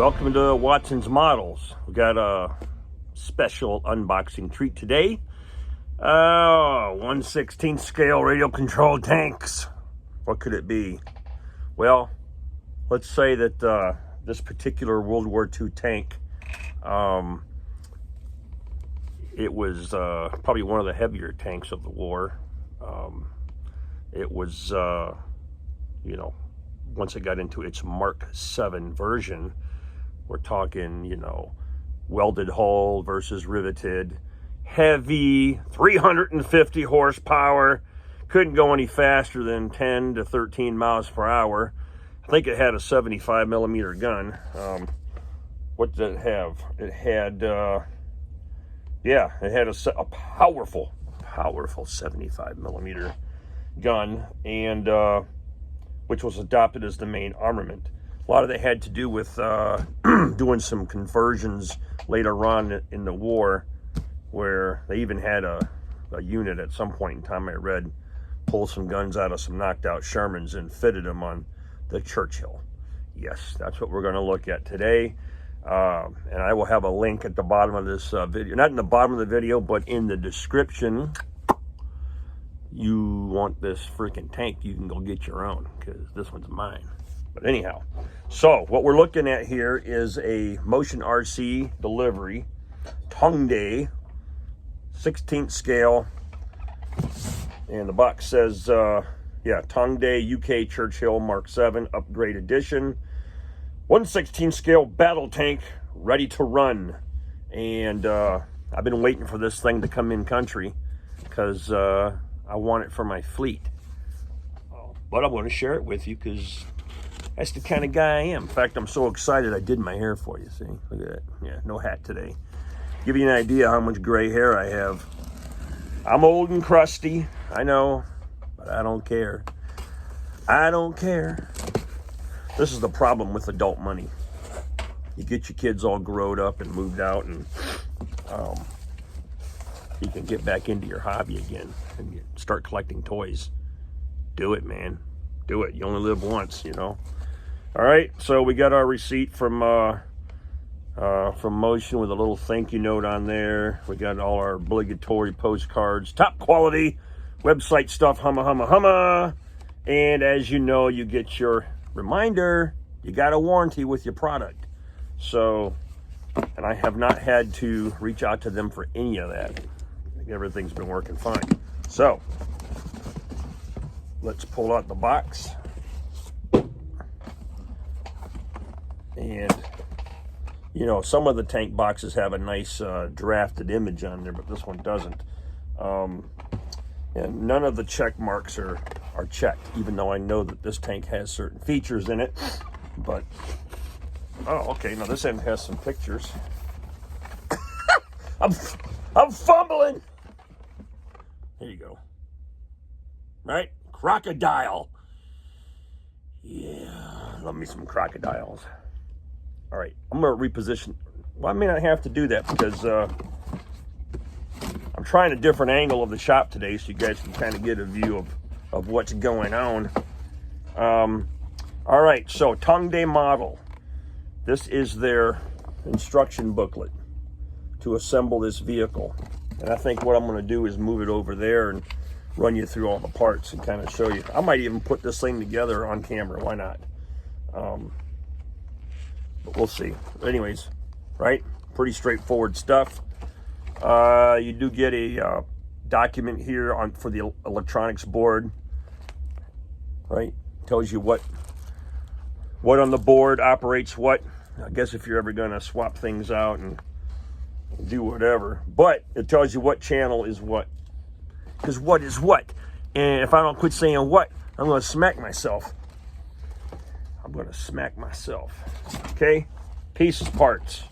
Welcome to Watson's Models. We got a special unboxing treat today. 1/16 scale radio controlled tanks. What could it be? Well, let's say that this particular World War II tank, it was probably one of the heavier tanks of the war. It was, you know, once it got into its Mk VII version, we're talking, you know, welded hull versus riveted, heavy, 350 horsepower, couldn't go any faster than 10 to 13 miles per hour. I think it had a 75 millimeter gun. What did it have? It had, yeah, it had a powerful 75 millimeter gun, and which was adopted as the main armament. A lot of that had to do with doing some conversions later on in the war, where they even had a unit at some point in time, I read, pull some guns out of some knocked out Shermans and fitted them on the Churchill. Yes, that's what we're going to look at today. And I will have a link at the bottom of this video. Not in the bottom of the video, but in the description. You want this freaking tank, you can go get your own, because this one's mine. But anyhow, so what we're looking at here is a Motion RC delivery, Tongde, 16th scale, and the box says, yeah, Tongde UK Churchill Mk VII Upgrade Edition, 1/16 scale battle tank, ready to run. And I've been waiting for this thing to come in country, because I want it for my fleet. But I want to share it with you because that's the kind of guy I am. In fact, I'm so excited I did my hair for you. See, look at that. Yeah, no hat today. Give you an idea how much gray hair I have. I'm old and crusty, I know, but I don't care. I don't care. This is the problem with adult money. You get your kids all growed up and moved out, and you can get back into your hobby again and you start collecting toys. Do it, man. Do it. You only live once, you know. All right, so we got our receipt from Motion with a little thank you note on there. We got all our obligatory postcards, top quality website stuff, humma. And as you know, you get your reminder, you got a warranty with your product. So, and I have not had to reach out to them for any of that. Everything's been working fine. So let's pull out the box, and you know, some of the tank boxes have a nice drafted image on there, but this one doesn't. And none of the check marks are checked, even though I know that this tank has certain features in it. But oh, okay, now this end has some pictures. I'm fumbling. There you go. Right? Crocodile. Yeah, love me some crocodiles. All right, I'm going to reposition. Well, I may not have to do that because I'm trying a different angle of the shop today so you guys can kind of get a view of what's going on. All right, so Tongde model. This is their instruction booklet to assemble this vehicle. And I think what I'm going to do is move it over there and run you through all the parts and kind of show you. I might even put this thing together on camera. Why not? But we'll see. Anyways, right? Pretty straightforward stuff. You do get a document here for the electronics board. Right? Tells you what on the board operates what. I guess if you're ever going to swap things out and do whatever, but it tells you what channel is what, because what is what. And if I don't quit saying what, I'm going to smack myself. Okay, pieces, parts.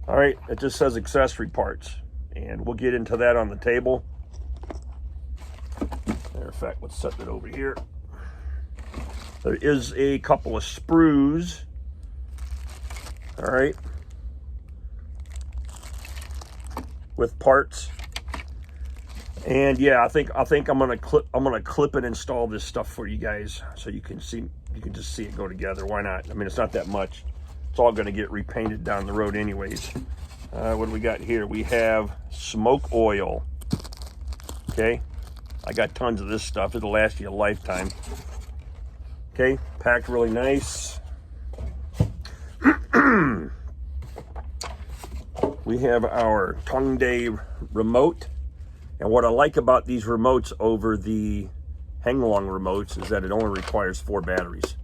All right, it just says accessory parts, and we'll get into that on the table. Matter of fact, let's set that over here. There is a couple of sprues. All right, with parts. And yeah, I think I'm gonna clip and install this stuff for you guys so you can just see it go together. Why not? I mean, it's not that much. It's all going to get repainted down the road anyways. What do we got here? We have smoke oil. Okay, I got tons of this stuff. It'll last you a lifetime. Okay, packed really nice. We have our Tongde remote. And what I like about these remotes over the hang-along remotes is that it only requires 4 batteries.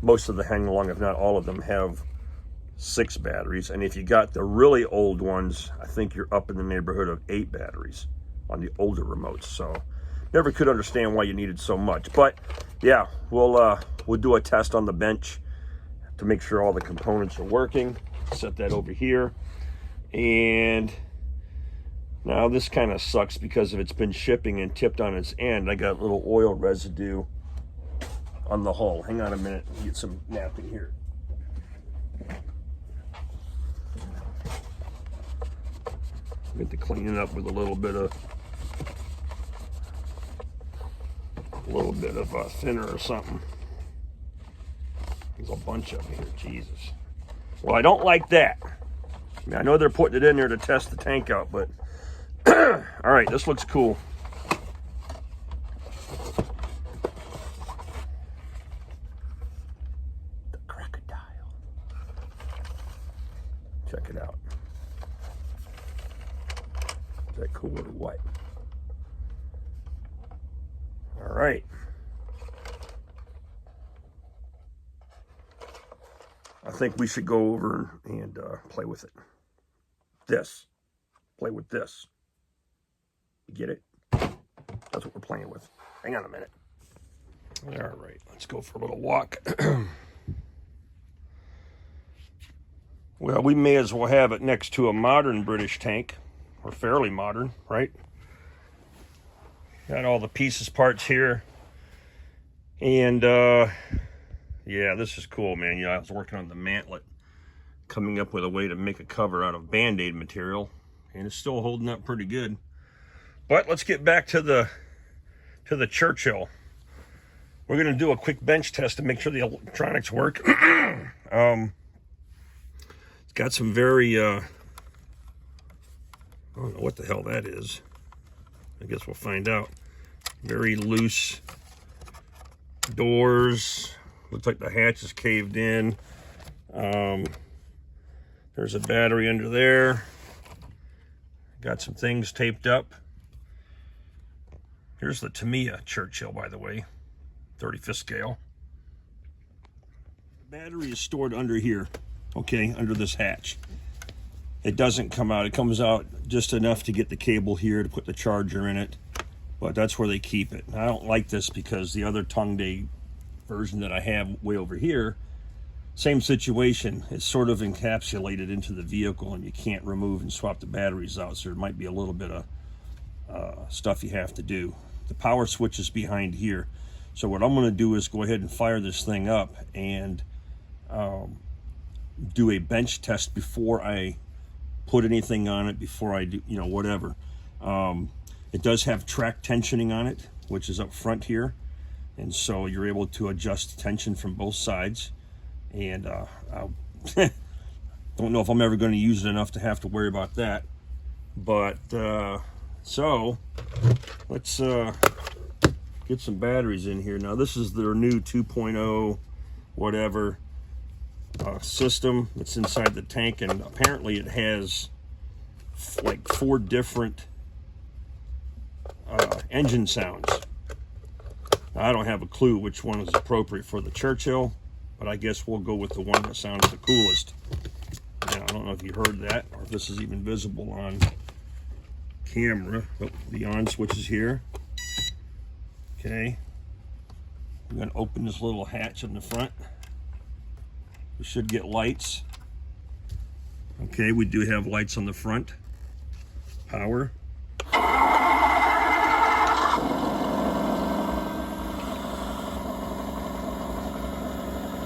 Most of the hang-along, if not all of them, have 6 batteries. And if you got the really old ones, I think you're up in the neighborhood of 8 batteries on the older remotes. So never could understand why you needed so much. But yeah, we'll do a test on the bench to make sure all the components are working. Set that over here. And now this kind of sucks because if it's been shipping and tipped on its end, I got a little oil residue on the hull. Hang on a minute, get some napping here. Get to clean it up with a little bit of thinner or something. There's a bunch of them here, Jesus. Well, I don't like that. I mean, I know they're putting it in there to test the tank out, but all right, this looks cool. The crocodile. Check it out. Is that cool or what? All right. I think we should go over and play with it. Play with this. You get it? That's what we're playing with. Hang on a minute. All right, let's go for a little walk. Well, we may as well have it next to a modern British tank, or fairly modern, right? Got all the pieces, parts here. And yeah, this is cool, man. You know, I was working on the mantlet, coming up with a way to make a cover out of Band-Aid material, and it's still holding up pretty good. But let's get back to the Churchill. We're going to do a quick bench test to make sure the electronics work. It's got some very, I don't know what the hell that is. I guess we'll find out. Very loose doors. Looks like the hatch is caved in. There's a battery under there. Got some things taped up. Here's the Tamiya Churchill, by the way, 35th scale. The battery is stored under here, okay, under this hatch. It doesn't come out. It comes out just enough to get the cable here to put the charger in it, but that's where they keep it. I don't like this because the other Tongde version that I have way over here, same situation. It's sort of encapsulated into the vehicle and you can't remove and swap the batteries out, so there might be a little bit of stuff you have to do. The power switch is behind here. So what I'm going to do is go ahead and fire this thing up and do a bench test before I put anything on it, before I do, you know, whatever. It does have track tensioning on it, which is up front here. And so you're able to adjust tension from both sides. And I don't know if I'm ever going to use it enough to have to worry about that. But so let's get some batteries in here. Now this is their new 2.0 whatever system that's inside the tank, and apparently it has like 4 different engine sounds. Now, I don't have a clue which one is appropriate for the Churchill, but I guess we'll go with the one that sounds the coolest. Now, I don't know if you heard that or if this is even visible on camera. Oh, the on switch is here. Okay, I'm going to open this little hatch in the front. We should get lights. Okay, we do have lights on the front. Power.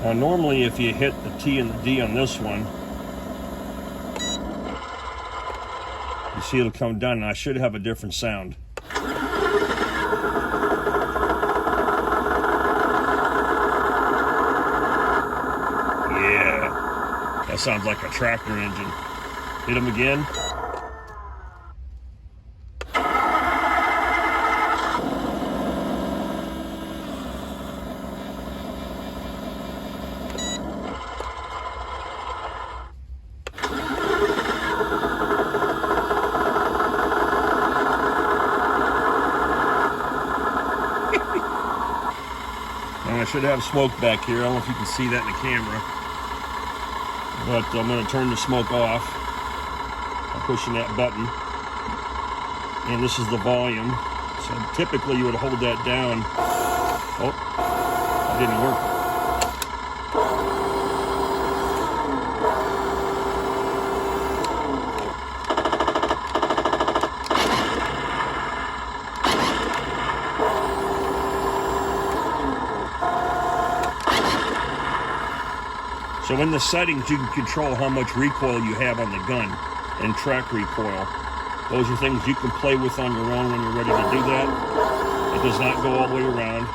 Now normally if you hit the T and the D on this one, you see it'll come down, and I should have a different sound. Yeah, That sounds like a tractor engine. Hit them again. I should have smoke back here. I don't know if you can see that in the camera. But I'm going to turn the smoke off by pushing that button. And this is the volume. So typically you would hold that down. Oh, that didn't work. So in the settings, you can control how much recoil you have on the gun and track recoil. Those are things you can play with on your own when you're ready to do that. It does not go all the way around.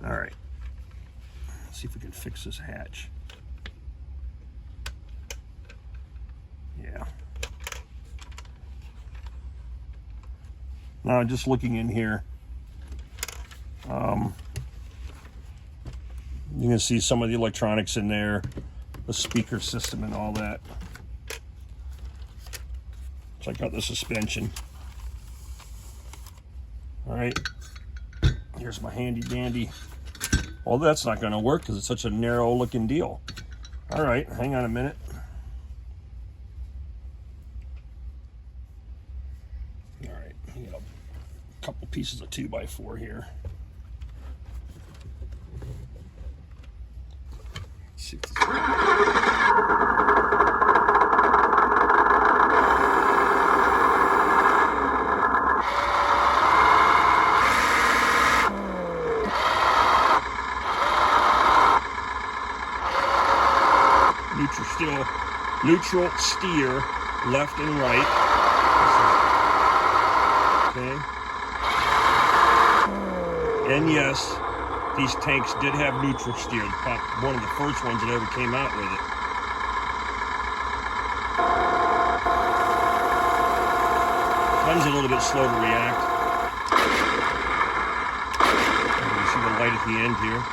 All right. Let's see if we can fix this hatch. Yeah. Now, just looking in here, you can see some of the electronics in there, the speaker system and all that. Check out the suspension. All right, here's my handy dandy. Well, that's not going to work because it's such a narrow looking deal. All right, hang on a minute. All right, you got a couple pieces of 2x4 here. Let's see if this neutral steer left and right. Okay. And yes, these tanks did have neutral steer. One of the first ones that ever came out with it. Gun's a little bit slow to react. You see the light at the end here.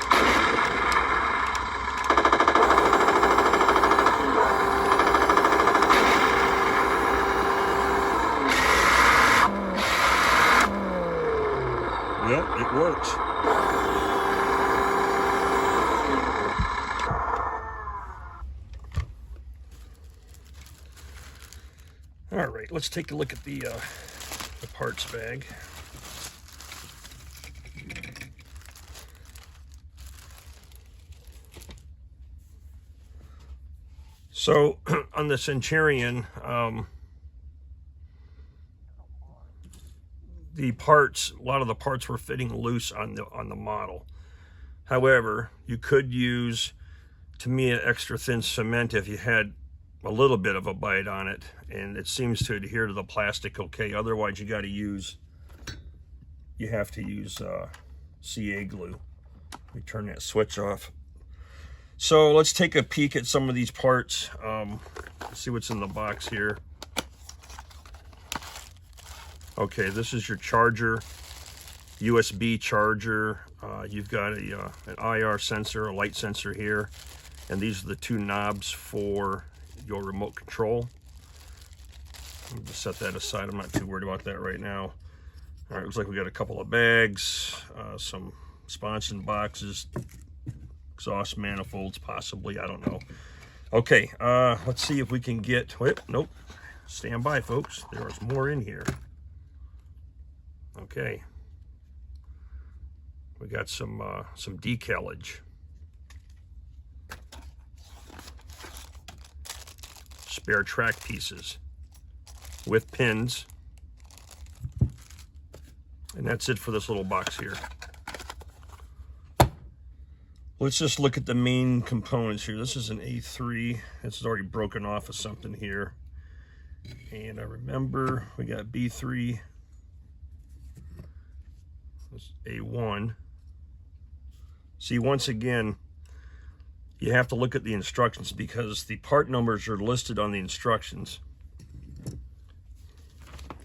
Well, it works. All right, let's take a look at the parts bag. So on the Centurion, the parts, a lot of the parts were fitting loose on the model. However, you could use, to me, an extra thin cement if you had a little bit of a bite on it, and it seems to adhere to the plastic okay. Otherwise, you have to use CA glue. Let me turn that switch off. So let's take a peek at some of these parts. See what's in the box here. Okay, this is your charger, USB charger. You've got an IR sensor, a light sensor here, and these are the two knobs for your remote control. Let me just set that aside. I'm not too worried about that right now. All right, looks like we got a couple of bags, some sponson boxes, exhaust manifolds, possibly, I don't know. Okay, let's see if we can get, wait, nope, stand by, folks. There's more in here. Okay, we got some decalage, spare track pieces with pins, and that's it for this little box here. Let's just look at the main components here. This is an A3. It's already broken off of something here. And I remember we got B3. This A1. See, once again, you have to look at the instructions because the part numbers are listed on the instructions.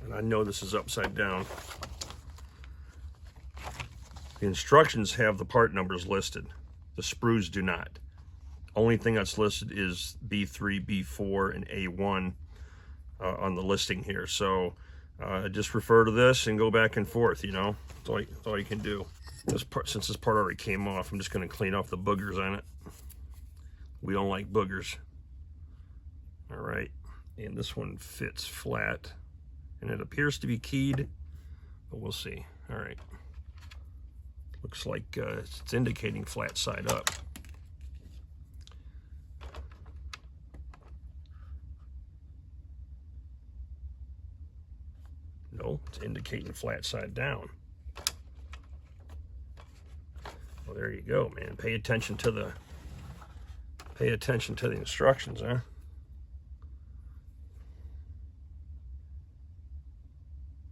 And I know this is upside down. The instructions have the part numbers listed. The sprues do not. Only thing that's listed is B3, B4, and A1 on the listing here. So just refer to this and go back and forth, you know. That's all you can do. This part, since this part already came off, I'm just going to clean off the boogers on it. We don't like boogers. All right. And this one fits flat. And it appears to be keyed, but we'll see. All right. Looks like it's indicating flat side up. No, it's indicating flat side down. Well, there you go, man. Pay attention to the instructions, huh?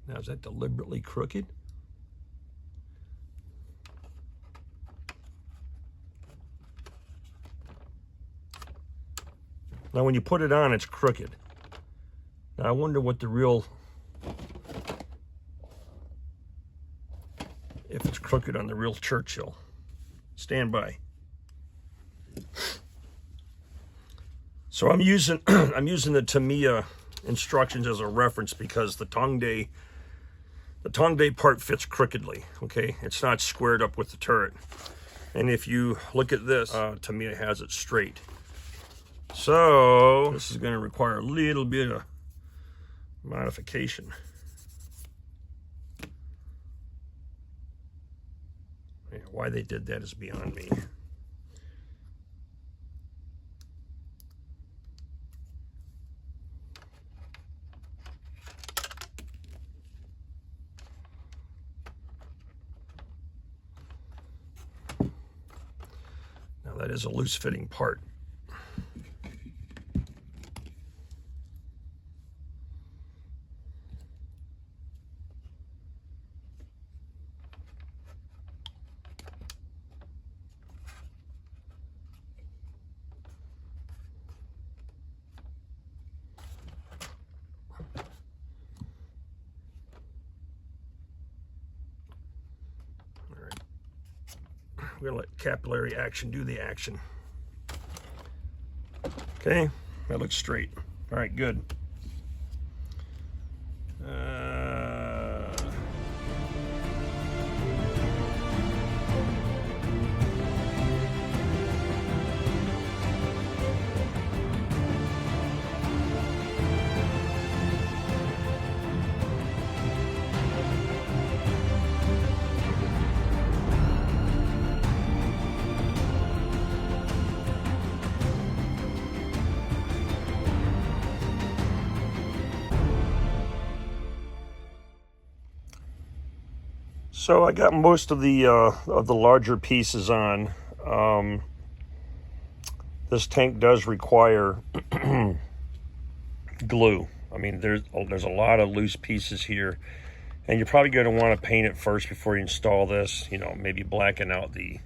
Now, is that deliberately crooked? Now, when you put it on, it's crooked. Now, I wonder what the real, if it's crooked on the real Churchill. Stand by. So I'm using the Tamiya instructions as a reference because the Tongde part fits crookedly. Okay, it's not squared up with the turret. And if you look at this, Tamiya has it straight. So this is going to require a little bit of modification. Yeah, why they did that is beyond me. Now that is a loose fitting part. We're gonna let capillary action do the action. Okay, that looks straight. All right, good. So I got most of the larger pieces on. This tank does require glue. I mean, there's a lot of loose pieces here, and you're probably going to want to paint it first before you install this. You know, maybe blacken out the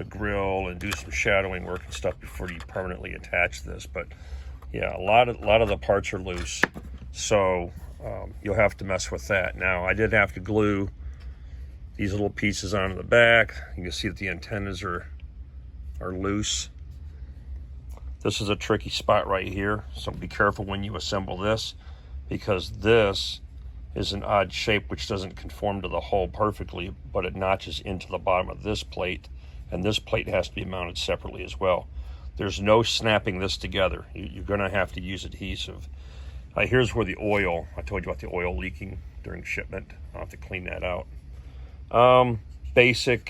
grill and do some shadowing work and stuff before you permanently attach this. But yeah, a lot of the parts are loose, so you'll have to mess with that. Now, I did have to glue these little pieces onto the back. You can see that the antennas are loose. This is a tricky spot right here, so be careful when you assemble this, because this is an odd shape which doesn't conform to the hull perfectly, but it notches into the bottom of this plate, and this plate has to be mounted separately as well. There's no snapping this together. You're gonna have to use adhesive. Here's where the oil, I told you about the oil leaking during shipment. I'll have to clean that out. Basic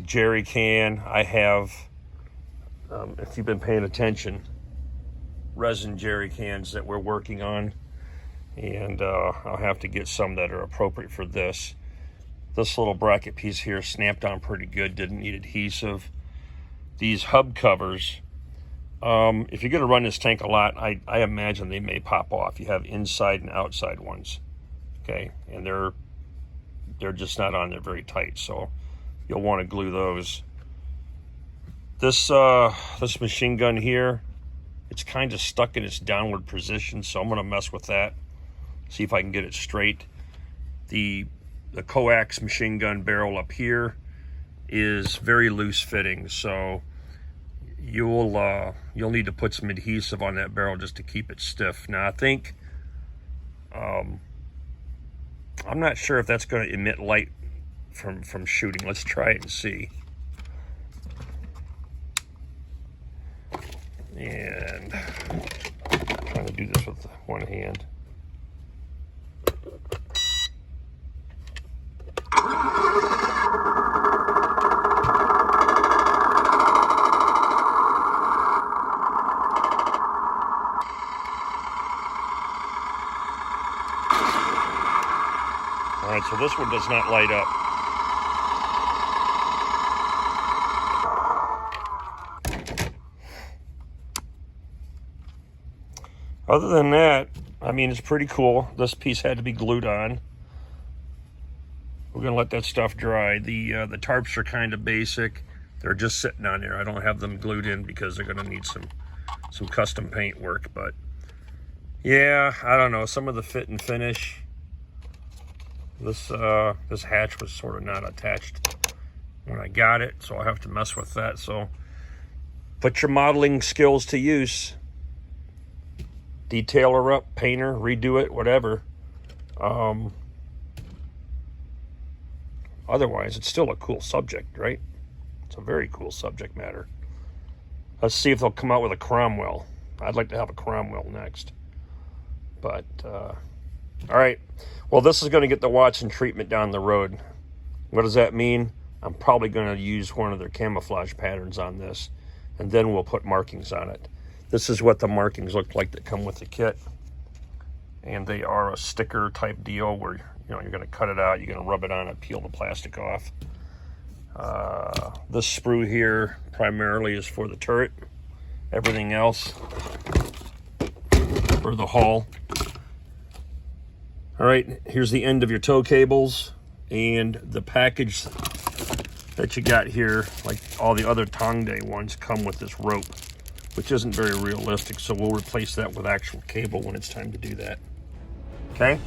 jerry can. I have, if you've been paying attention, resin jerry cans that we're working on, and I'll have to get some that are appropriate for this. This little bracket piece here snapped on pretty good, didn't need adhesive. These hub covers, if you're going to run this tank a lot, I imagine they may pop off. You have inside and outside ones, okay? And they're just not on there very tight, so you'll want to glue those. This machine gun here, it's kind of stuck in its downward position, so I'm going to mess with that, see if I can get it straight. The coax machine gun barrel up here is very loose fitting, so you'll need to put some adhesive on that barrel just to keep it stiff. Now I think I'm not sure if that's going to emit light from shooting. Let's try it and see. And I'm trying to do this with one hand. All right, so this one does not light up. Other than that, I mean, it's pretty cool. This piece had to be glued on. We're gonna let that stuff dry. The tarps are kind of basic. They're just sitting on there. I don't have them glued in because they're gonna need some custom paint work. But yeah, I don't know. Some of the fit and finish. This hatch was sort of not attached when I got it, so I'll have to mess with that. So put your modeling skills to use. Detail her up, paint her, redo it, whatever. Otherwise, it's still a cool subject, right? It's a very cool subject matter. Let's see if they'll come out with a Cromwell. I'd like to have a Cromwell next. But, all right. Well, this is going to get the Watson treatment down the road. What does that mean? I'm probably going to use one of their camouflage patterns on this, and then we'll put markings on it. This is what the markings look like that come with the kit. And they are a sticker type deal where, you know, you're going to cut it out, you're going to rub it on it, peel the plastic off. This sprue here primarily is for the turret. Everything else for the hull. All right, here's the end of your tow cables, and the package that you got here, like all the other Tongde ones, come with this rope, which isn't very realistic, so we'll replace that with actual cable when it's time to do that. Okay?